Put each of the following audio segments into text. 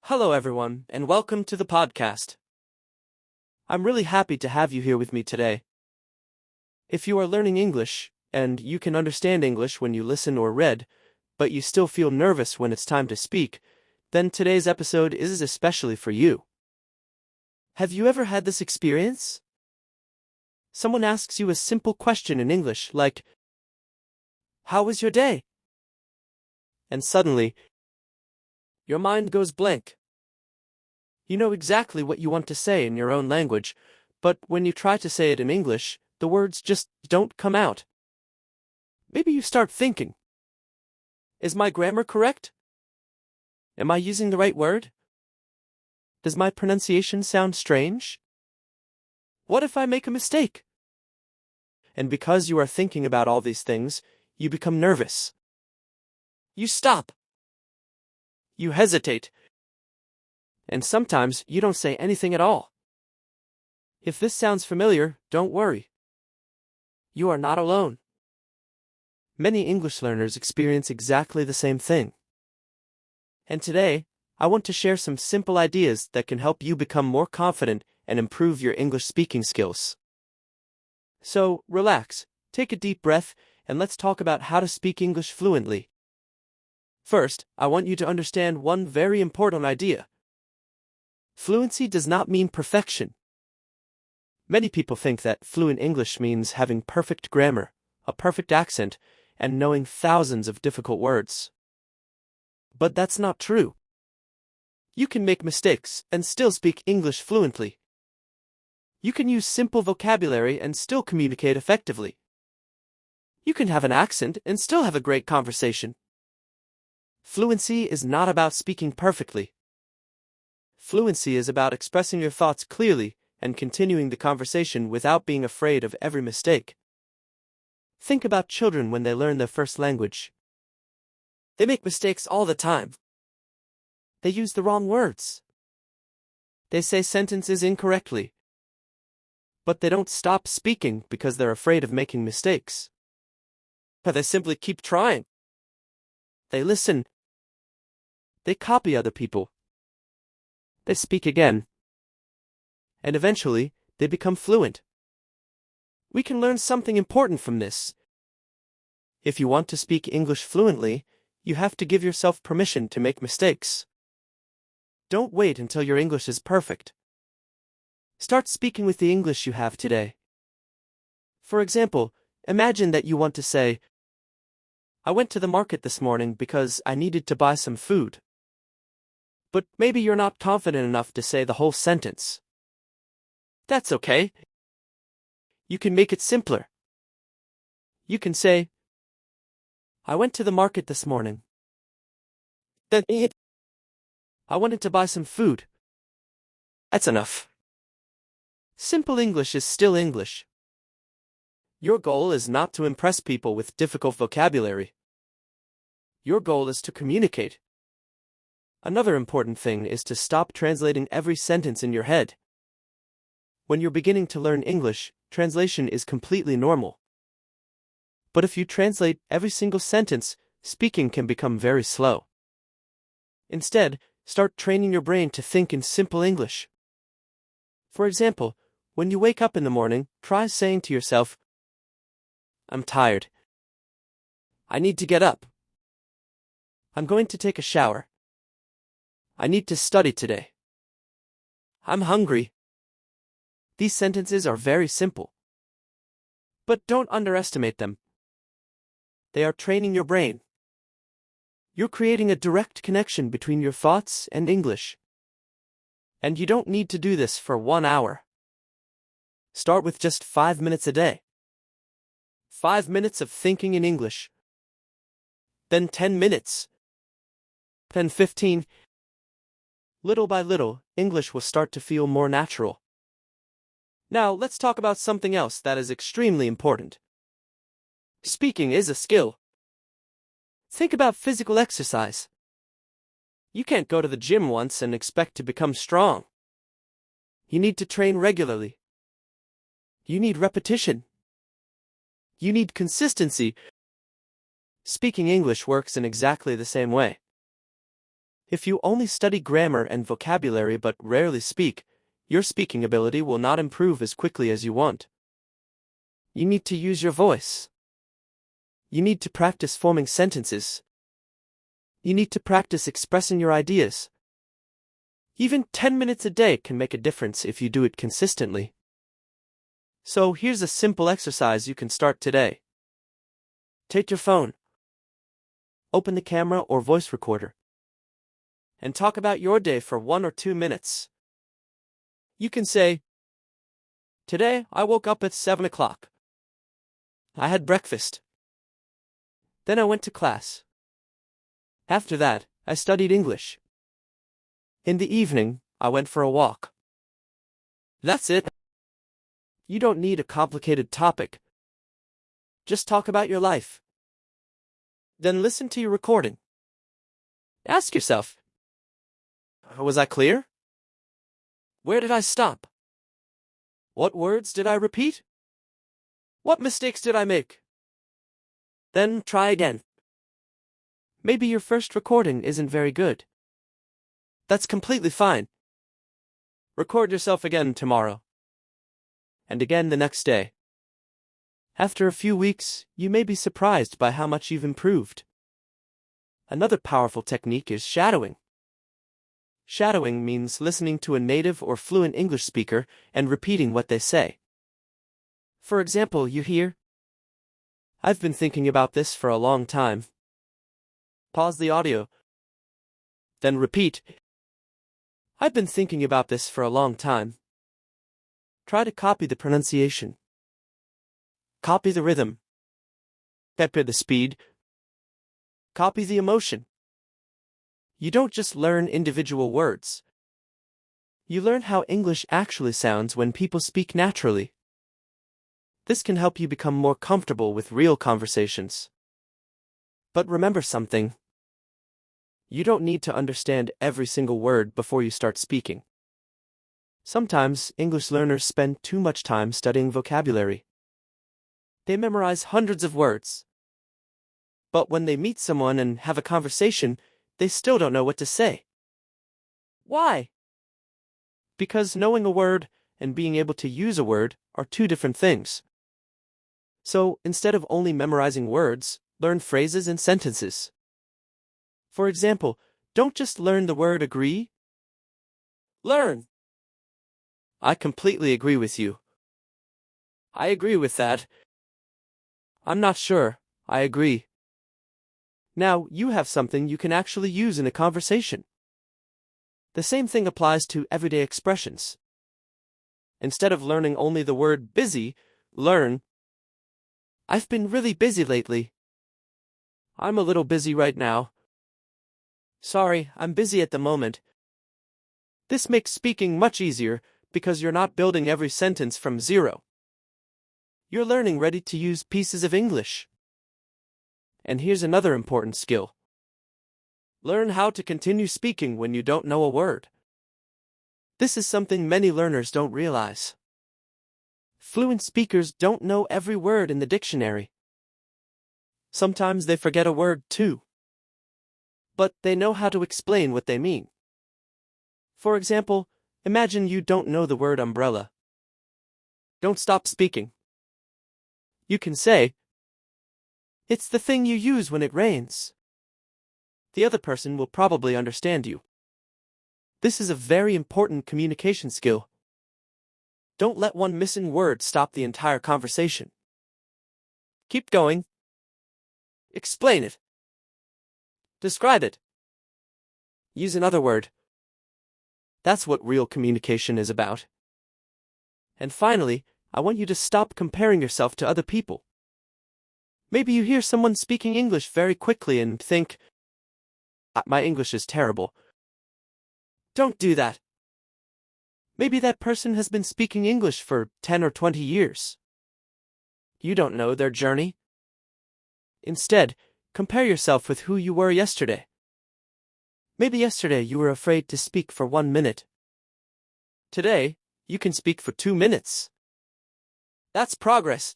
Hello, everyone, and welcome to the podcast. I'm really happy to have you here with me today. If you are learning English, and you can understand English when you listen or read, but you still feel nervous when it's time to speak, then today's episode is especially for you. Have you ever had this experience? Someone asks you a simple question in English like, "How was your day?" And suddenly, your mind goes blank. You know exactly what you want to say in your own language, but when you try to say it in English, the words just don't come out. Maybe you start thinking, is my grammar correct? Am I using the right word? Does my pronunciation sound strange? What if I make a mistake? And because you are thinking about all these things, you become nervous. You stop. You hesitate. And sometimes you don't say anything at all. If this sounds familiar, don't worry. You are not alone. Many English learners experience exactly the same thing. And today, I want to share some simple ideas that can help you become more confident and improve your English speaking skills. So, relax, take a deep breath, and let's talk about how to speak English fluently. First, I want you to understand one very important idea. Fluency does not mean perfection. Many people think that fluent English means having perfect grammar, a perfect accent, and knowing thousands of difficult words. But that's not true. You can make mistakes and still speak English fluently. You can use simple vocabulary and still communicate effectively. You can have an accent and still have a great conversation. Fluency is not about speaking perfectly. Fluency is about expressing your thoughts clearly and continuing the conversation without being afraid of every mistake. Think about children when they learn their first language. They make mistakes all the time. They use the wrong words. They say sentences incorrectly. But they don't stop speaking because they're afraid of making mistakes. But they simply keep trying. They listen. They copy other people. They speak again. And eventually, they become fluent. We can learn something important from this. If you want to speak English fluently, you have to give yourself permission to make mistakes. Don't wait until your English is perfect. Start speaking with the English you have today. For example, imagine that you want to say, "I went to the market this morning because I needed to buy some food." But maybe you're not confident enough to say the whole sentence. That's okay. You can make it simpler. You can say, "I went to the market this morning. Then I wanted to buy some food." That's enough. Simple English is still English. Your goal is not to impress people with difficult vocabulary. Your goal is to communicate. Another important thing is to stop translating every sentence in your head. When you're beginning to learn English, translation is completely normal. But if you translate every single sentence, speaking can become very slow. Instead, start training your brain to think in simple English. For example, when you wake up in the morning, try saying to yourself, "I'm tired. I need to get up. I'm going to take a shower. I need to study today. I'm hungry." These sentences are very simple. But don't underestimate them. They are training your brain. You're creating a direct connection between your thoughts and English. And you don't need to do this for 1 hour. Start with just 5 minutes a day. 5 minutes of thinking in English. Then 10 minutes. Then 15. Little by little, English will start to feel more natural. Now, let's talk about something else that is extremely important. Speaking is a skill. Think about physical exercise. You can't go to the gym once and expect to become strong. You need to train regularly. You need repetition. You need consistency. Speaking English works in exactly the same way. If you only study grammar and vocabulary but rarely speak, your speaking ability will not improve as quickly as you want. You need to use your voice. You need to practice forming sentences. You need to practice expressing your ideas. Even 10 minutes a day can make a difference if you do it consistently. So here's a simple exercise you can start today. Take your phone, open the camera or voice recorder, and talk about your day for 1 or 2 minutes. You can say, "Today I woke up at 7 o'clock. I had breakfast. Then I went to class. After that, I studied English. In the evening, I went for a walk." That's it. You don't need a complicated topic. Just talk about your life. Then listen to your recording. Ask yourself, was I clear? Where did I stop? What words did I repeat? What mistakes did I make? Then try again. Maybe your first recording isn't very good. That's completely fine. Record yourself again tomorrow. And again the next day. After a few weeks, you may be surprised by how much you've improved. Another powerful technique is shadowing. Shadowing means listening to a native or fluent English speaker and repeating what they say. For example, you hear, "I've been thinking about this for a long time." Pause the audio. Then repeat, "I've been thinking about this for a long time." Try to copy the pronunciation. Copy the rhythm. Copy the speed. Copy the emotion. You don't just learn individual words. You learn how English actually sounds when people speak naturally. This can help you become more comfortable with real conversations. But remember something. You don't need to understand every single word before you start speaking. Sometimes English learners spend too much time studying vocabulary. They memorize hundreds of words. But when they meet someone and have a conversation, they still don't know what to say. Why? Because knowing a word and being able to use a word are two different things. So instead of only memorizing words, learn phrases and sentences. For example, don't just learn the word agree. Learn. I completely agree with you. I agree with that. I'm not sure. I agree. Now you have something you can actually use in a conversation. The same thing applies to everyday expressions. Instead of learning only the word busy, learn, "I've been really busy lately." "I'm a little busy right now." "Sorry, I'm busy at the moment." This makes speaking much easier because you're not building every sentence from zero. You're learning ready-to-use pieces of English. And here's another important skill. Learn how to continue speaking when you don't know a word. This is something many learners don't realize. Fluent speakers don't know every word in the dictionary. Sometimes they forget a word too. But they know how to explain what they mean. For example, imagine you don't know the word umbrella. Don't stop speaking. You can say, "It's the thing you use when it rains." The other person will probably understand you. This is a very important communication skill. Don't let one missing word stop the entire conversation. Keep going. Explain it. Describe it. Use another word. That's what real communication is about. And finally, I want you to stop comparing yourself to other people. Maybe you hear someone speaking English very quickly and think, "My English is terrible." Don't do that. Maybe that person has been speaking English for 10 or 20 years. You don't know their journey. Instead, compare yourself with who you were yesterday. Maybe yesterday you were afraid to speak for 1 minute. Today, you can speak for 2 minutes. That's progress.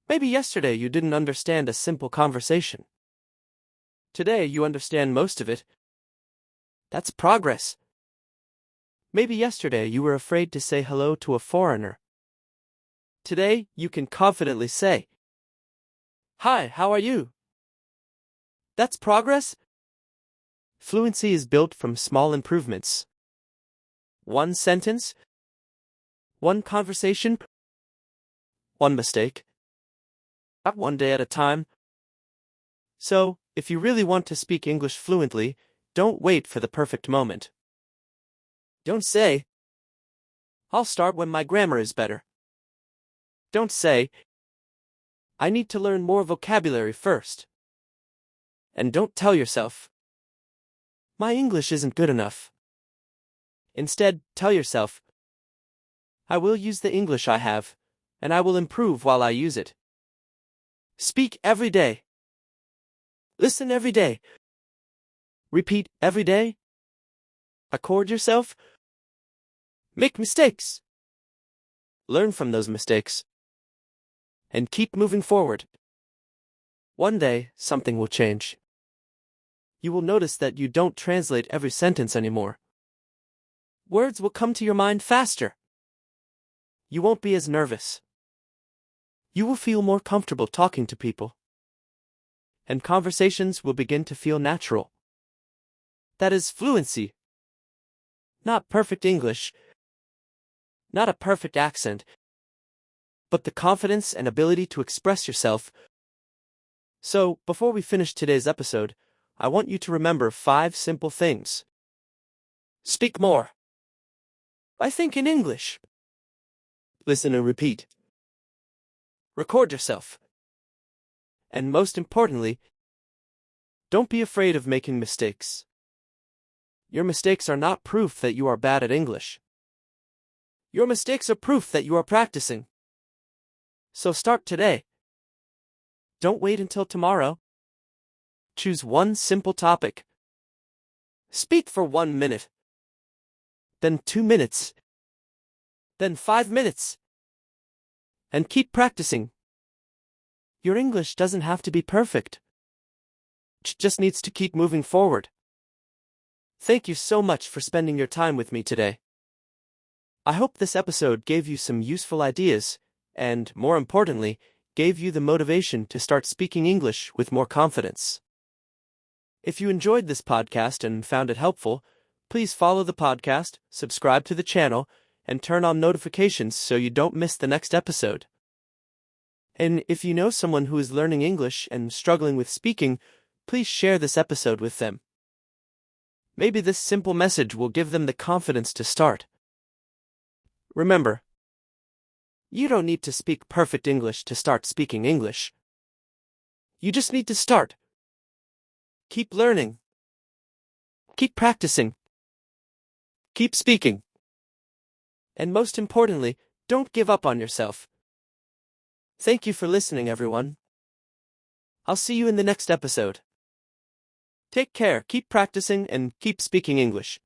Maybe yesterday you didn't understand a simple conversation. Today you understand most of it. That's progress. Maybe yesterday you were afraid to say hello to a foreigner. Today, you can confidently say, "Hi, how are you?" That's progress. Fluency is built from small improvements. One sentence, one conversation, one mistake, one day at a time. So, if you really want to speak English fluently, don't wait for the perfect moment. Don't say, "I'll start when my grammar is better." Don't say, "I need to learn more vocabulary first." And don't tell yourself, "My English isn't good enough." Instead, tell yourself, "I will use the English I have, and I will improve while I use it." Speak every day. Listen every day. Repeat every day. Accord yourself. Make mistakes. Learn from those mistakes. And keep moving forward. One day, something will change. You will notice that you don't translate every sentence anymore. Words will come to your mind faster. You won't be as nervous. You will feel more comfortable talking to people. And conversations will begin to feel natural. That is fluency. Not perfect English, not a perfect accent, but the confidence and ability to express yourself. So, before we finish today's episode, I want you to remember 5 simple things. Speak more. I think in English. Listen and repeat. Record yourself. And most importantly, don't be afraid of making mistakes. Your mistakes are not proof that you are bad at English. Your mistakes are proof that you are practicing. So start today. Don't wait until tomorrow. Choose one simple topic. Speak for 1 minute. Then 2 minutes. Then 5 minutes. And keep practicing. Your English doesn't have to be perfect. It just needs to keep moving forward. Thank you so much for spending your time with me today. I hope this episode gave you some useful ideas, and, more importantly, gave you the motivation to start speaking English with more confidence. If you enjoyed this podcast and found it helpful, please follow the podcast, subscribe to the channel, and turn on notifications so you don't miss the next episode. And if you know someone who is learning English and struggling with speaking, please share this episode with them. Maybe this simple message will give them the confidence to start. Remember, you don't need to speak perfect English to start speaking English. You just need to start. Keep learning. Keep practicing. Keep speaking. And most importantly, don't give up on yourself. Thank you for listening, everyone. I'll see you in the next episode. Take care, keep practicing, and keep speaking English.